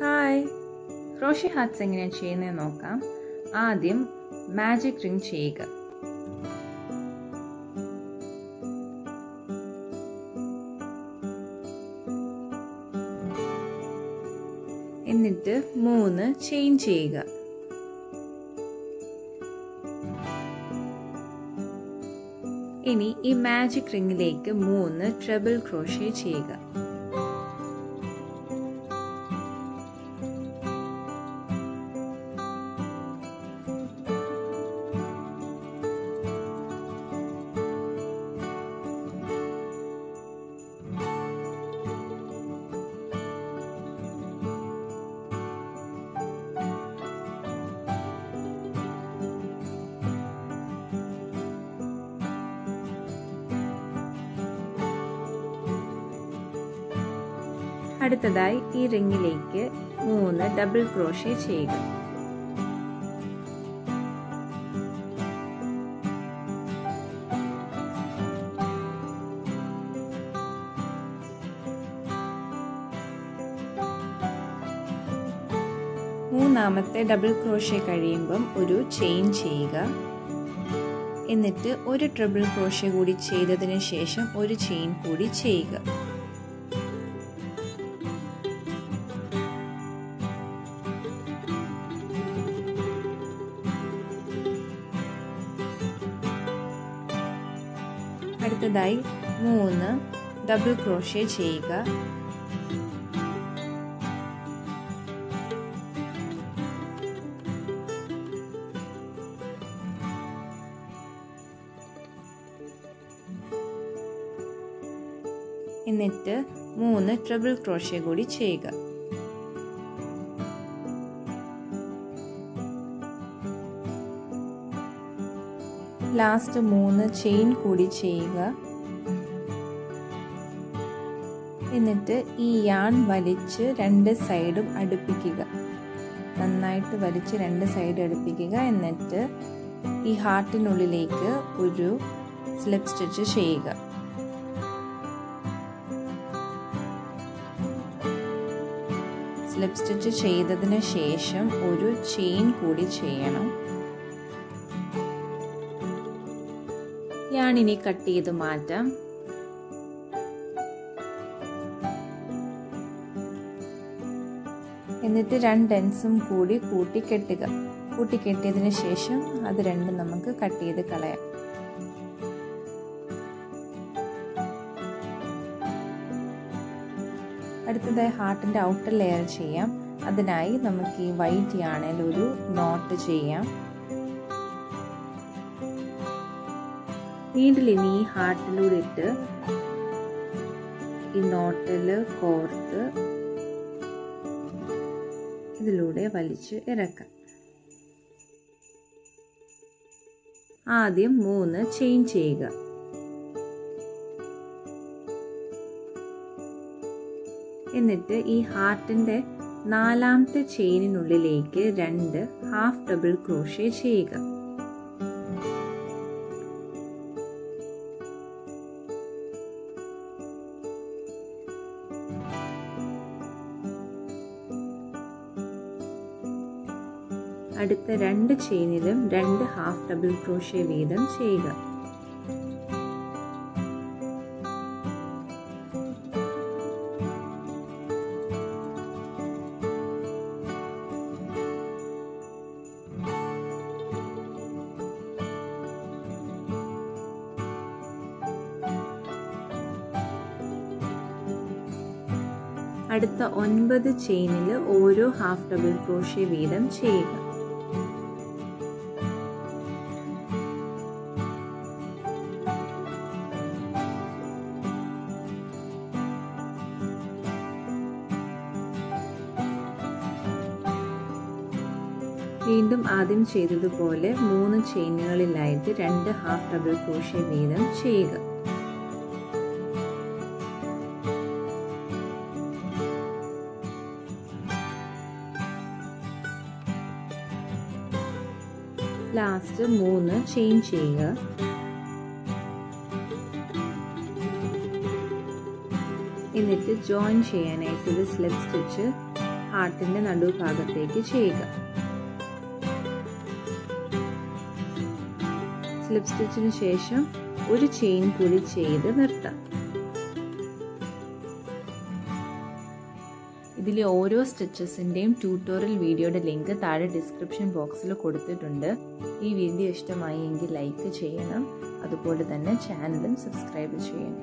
Hi, crochet hearts എങ്ങനെയാണ് ചെയ്യുന്നത് നോക്കാം. ആദ്യം മാജിക് റിംഗ് ചെയ്യുക. എന്നിട്ട് 3 ചെയിൻ ചെയ്യുക. ഇനി ഈ മാജിക് റിംഗിലേക്ക് 3 ട്രിപ്പിൾ ക്രോഷേ ചെയ്യുക. അടുത്തതായി ഈ റിംഗിലേക്ക് 3 ഡബിൾ ക്രോഷേ ചെയ്യുക. മൂന്നാമത്തെ ഡബിൾ ക്രോഷേ കഴിയുമ്പം ഒരു ചെയിൻ ചെയ്യുക. എന്നിട്ട് ഒരു ട്രിപ്പിൾ ക്രോഷേ കൂടി ചെയ്തതിന് ശേഷം ഒരു ചെയിൻ കൂടി ചെയ്യുക. അടുത്തതായി 3 ഡബിൾ ക്രോഷേ ചെയ്യുക. എന്നിട്ട് 3 ട്രിപ്പിൾ ക്രോഷേ കൂടി ചെയ്യുക. ലാസ്റ്റ് 3 ചെയിൻ കൂടി ചെയ്യുക. എന്നിട്ട് ഈ യാൺ വലിച്ച് 2 സൈഡും അടുപ്പിക്കുക. നന്നായിട്ട് വലിച്ച് 2 സൈഡ് അടുപ്പിക്കുക. എന്നിട്ട് ഈ ഹാർട്ടിനുള്ളിലേക്ക് ഒരു സ്ലിപ്പ് സ്റ്റിച്ച് ചെയ്യുക. സ്ലിപ്പ് സ്റ്റിച്ച് ചെയ്തതിന് ശേഷം ഒരു ചെയിൻ കൂടി ചെയ്യണം. യാണിനി കട്ട് ചെയ്ത് മാറ്റാം. എന്നിട്ട് 2 എൻഡ്സും കൂടി കൂട്ടിക്കെട്ടുക. കൂട്ടിക്കെട്ടിയതിന് ശേഷം അത് രണ്ടും നമുക്ക് കട്ട് ചെയ്ത് കളയാം. അടുത്തതായി ഹാർട്ടിന്റെ ഔട്ടർ ലെയർ ചെയ്യാം. അതിനായി നമുക്ക് ഈ വൈറ്റ് യാണിൽ ഒരു നോട്ട് ചെയ്യാം. നീഡിൽ ഇനി ഈ ഹാർട്ടിലൂടെ ഇട്ട് ഈ നോട്ടിൽ കോർത്ത് ഇതിലൂടെ വലിച്ച് ഇറക്കാം. ആദ്യം 3 ചെയിൻ ചെയ്യുക. എന്നിട്ട് ഈ ഹാർട്ടിന്റെ 4ാമത്തെ ചെയിനിനുള്ളിലേക്ക് 2 ഹാഫ് ഡബിൾ ക്രോഷേ ചെയ്യുക. അടുത്ത 2 ചെയിനിലും 2 ഹാഫ് ഡബിൾ ക്രോഷേ വീതം ചെയ്യുക. അടുത്ത 9 ചെയിനിൽ ഓരോ ഹാഫ് ഡബിൾ ക്രോഷേ വീതം ചെയ്യുക. വീണ്ടും ആദ്യം ചെയ്തതുപോലെ 3 ചെയിനുകളിലായിട്ട് 2 ഹാഫ് ഡബിൾ ക്രോഷേ വീതം ചെയ്യുക. ലാസ്റ്റ് 3 ചെയിൻ ചെയ്യുക. എന്നിട്ട് ജോയിൻ ചെയ്യാനായിട്ട് ഒരു സ്ലിപ്പ് സ്റ്റിച്ച് ഹാർട്ടിൻ്റെ നടുഭാഗത്തേക്ക് ചെയ്യുക. സ്ലിപ്പ് സ്റ്റിച്ചിന് ശേഷം ഒരു ചെയിൻ കൂടി ചെയ്ത് നിർത്താം. ഇതിലെ ഓരോ സ്റ്റിച്ചസിൻ്റെയും ട്യൂട്ടോറിയൽ വീഡിയോയുടെ ലിങ്ക് താഴെ ഡിസ്ക്രിപ്ഷൻ ബോക്സിൽ കൊടുത്തിട്ടുണ്ട്. ഈ വീഡിയോ ഇഷ്ടമായി എങ്കിൽ ലൈക്ക് ചെയ്യണം. അതുപോലെ തന്നെ ചാനലും സബ്സ്ക്രൈബ് ചെയ്യണം.